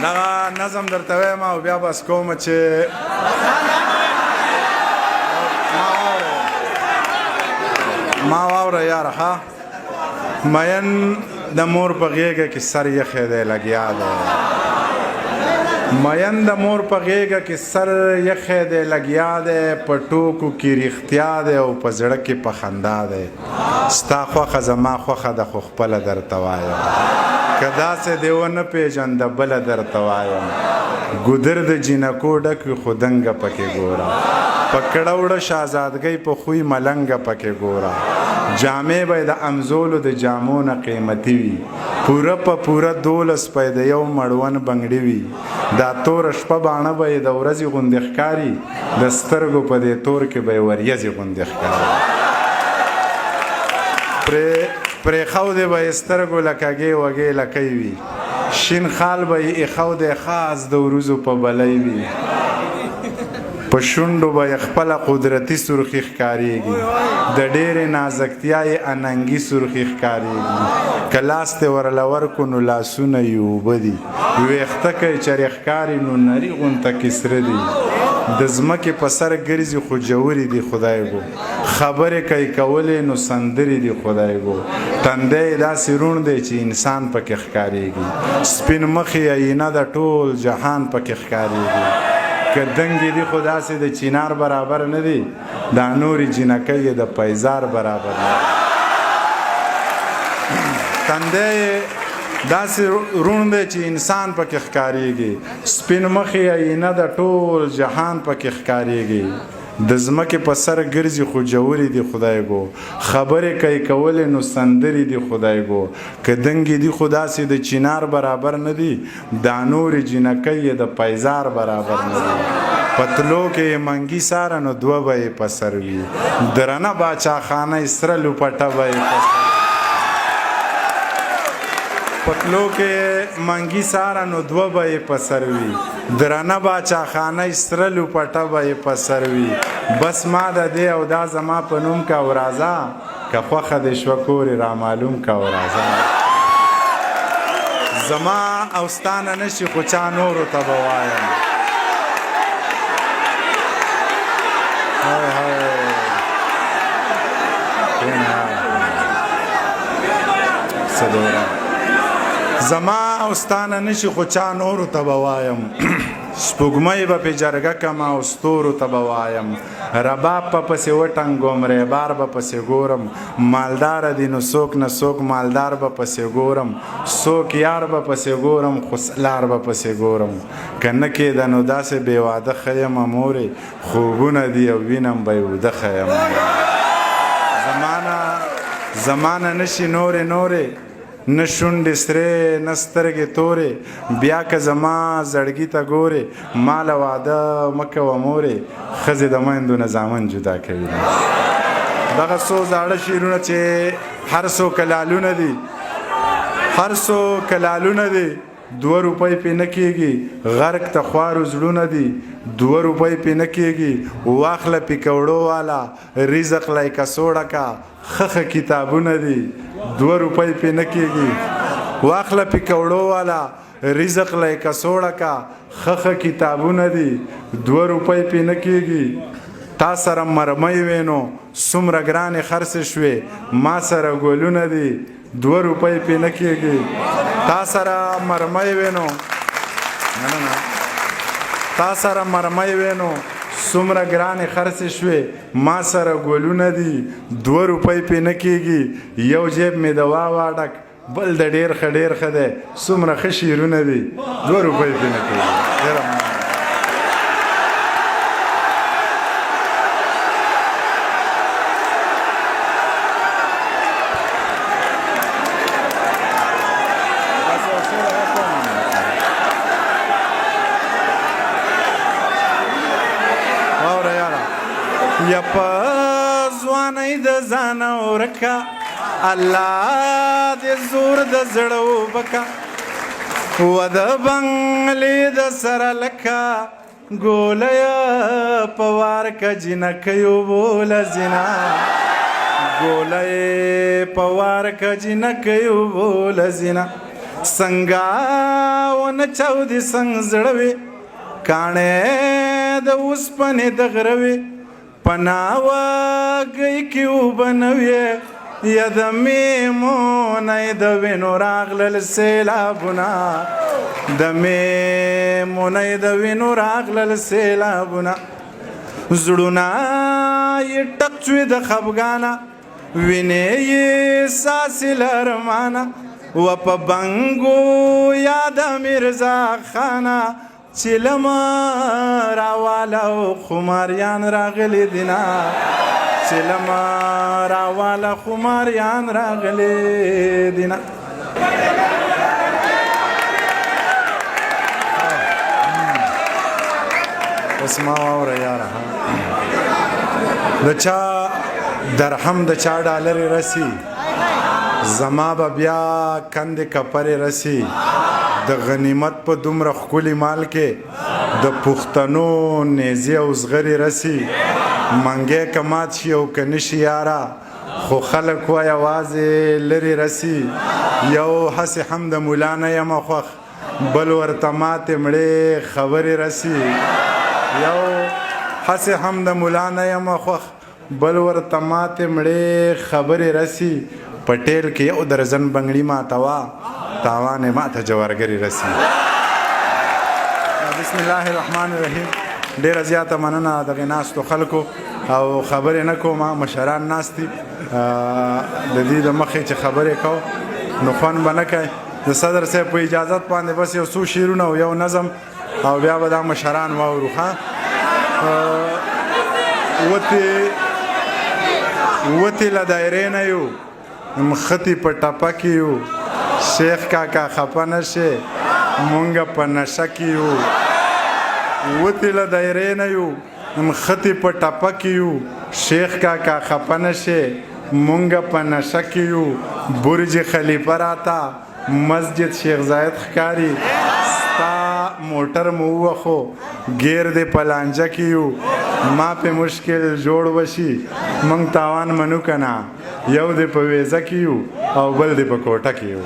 دغه نظم درته وایم او بیا بس کوم چې ما واوره یاره ښه مین د مور په غېږه کې سر یخی دی لګیا دی مین د مور په غېږه کې سر یخی دی لګیا دی په ټوکو کې رښتیا دی او په زړه کې په خندا دی ستا خوښه زما خوښه ده خو خپله درته وایم که داسې دې ونه پېژنده بله درته وایم ګودر د جینکو ډک وي خو دنګه پکې ګوره په کړه وړه شهزادګۍ په خوی ملنګه پکې ګوره جامې به د امزولو د جامو نه قیمتي وي پوره په پوره 12 پی د یو مړون بنګړي وي دا توره شپه باڼه به یې د ورځې غوندې ښکاري د سترګو په دې تور کې به یې وریځې غوندې ښکاري پرېښودې به یې سترګو لکږې وږې لکۍ وي شین خال به یې ایښودی خاص د وروځو په بلۍ وي په شونډو به یې خپله قدرتي سرخي ښکارېږي د ډېرې نازکتیا یې اننګي سرخي ښکارېږي که لاس دې ورله ورکو نو لاسونه یې اوبه دي ویښته که یې چرې ښکاري نو نري غونته کې سره دي د ځمکې په سر ګرځي خو جوړې دي خدای ګو خبرې کوي کولې نو سندرې دي خدای ګو تندی یې داسې روڼ دی چې انسان پکې ښکارېږي سپین مخې عینه د ټول جهان پکې ښکارېږي که دنګې دي خو داسې د چینار برابر نه دي دا نورې جینکۍ یې د پیزار برابر نه دي تندی یې داسې روڼ دی چې انسان پکې ښکارېږي سپین مخې عینه د ټول جهان پکې ښکارېږي د ځمکې په سر ګرځي خو جوړې دي خدای ګو خبرې کوي کولې نو سندرې دي خدای ګو که دنګې دي خو داسې د چینار برابر نه دي دا نورې جینکۍ یې د پیزار برابر نه دي پتلو کې یې منګي ساره نو دوه به یې په سر وي درنه باچاخانه یې سره لوپټه به یې په سر پتلو کې منګي ساره نو دوه به یې په سر وي درنه باچاخانه یې سره لوپټه به یې په سر وي بس ما د دې او دا زما په نوم که او راځه که خوښه دې شوه کورې رامعلوم که او راځه زما او ستا نه نشي خو چا نورو ته به وایم زما او ستا نه نشي خو چا نورو ته به وایم سپوږمۍ به پې جرګه کم او ستورو ته به وایم رباب په پسې وټنګوم ریبار به پسې ګورم مالداره دي نو څوک نه څوک مالدار به پسې ګورم څوک یار به پسې ګورم خو لار به پسې ګورم که نه کېده نو داسې بې واده ښه یمه مورې خوبونه دي او وینم به یې وده ښه یمه زمانه نشي نورې نه شونډې سرې نه سترګې تورې بیا که زما زړګي ته ګورې ما له واده مه کوه مورې ښځې د میندو نه زامن جدا کوي دغه څو زاړه شعرونه چې هر څو کلالونه دي 2 روپۍ پې نه کېږي غرق ته خوارو زړونه دي 2 روپۍ پې نه کېږي واخله پکوړو والا رزق لای کڅوړه کا خخه کتابونه دي 2 روپۍ پې نه کېږي واخله پکوړو والا رزق لای کڅوړه کا خخه کتابونه دي 2 روپۍ پې نه کېږي تا سره مرمۍ وینو څومره ګرانې خرڅې شوې ما سره ګلونه دي 2 روپۍ پې نه کېږي تا سره مرمۍ وینو څومره ګرانې خرڅې شوې ما سره ګلونه دي 2 روپۍ پې نه کېږي یو جیب مې د واوا ډک بل د ډېر ښه دی څومره ښه شعرونه دي 2 روپۍ پې نه کېږي یا په ځوانۍ د ځانه ورکه الله دې زور د زړه وبکه و د بنګلې د سره لکه ګولیه په وار که جینکیو بوله زینا ګولیه په وار که جینکیو بوله زینا څنګه ونه چاودي څنګ زړه وي کاڼې د اوسپنې د غره وي په ناوږۍ کې اوبه نه وې یا د میمونۍ د وینو راغلل سیلابونه د میمونۍ د وینو راغلل سیلابونه زړونه یې ټک شوي د خفګانه وینې یې څاڅي له ارمانه و په بنګو یاد میرزا خانه چیلما راواله او خماریان راغلی دینا چیلما راواله خماریان راغلی دینا بس ما واوره یاره د چا درهم د چا ډالر رسی زما به بیا کندې کپرې رسی د غنیمت په دومره ښکلي مال کې د پښتنو نیزې او زغرې رسی منګی که مات شي او که نشي یاره خو خلک وایي یوازې لرې رسی یو هسې هم د ملا نه یمه خوښ بل ورته ماتې مړې خبرې رسی یو هسې هم د ملا نه یمه خوښ بل ورته ماتې مړې خبرې رسی پټیل کې یو درزن بنګړي ماتوا تاوان ماته جوارګري رسی بسم الله الرحمن الرحیم ډیره زیاته مننه دغه ناستو خلکو او خبرې نه کوم مشران ناستي د دې د مخې چې خبرې کو نو خوند به نه کوي د صدر صاحب په اجازت باندې بس یو څو شعرونه او یو نظم او بیا به دا مشران واورو ښه وتې له دایرې نه یو مختی په ټپه کې یو شیخ کاکا خفه نشې مونږ په نشه کې یو وتې له دایرې نه یو مختی په ټپه کې یو شیخ کاکا خفه نشې مونږ په نشه کې یو برج خلیفه راته مسجد شیخ زاید ښکاري ستا موټر مو ووخو ګیر دې په لانجه کې یو ما په مشکل جوړ وشي مونږ تاوان منو که نه یو دې په ویزه کې یو او بل دې په کوټه کې یو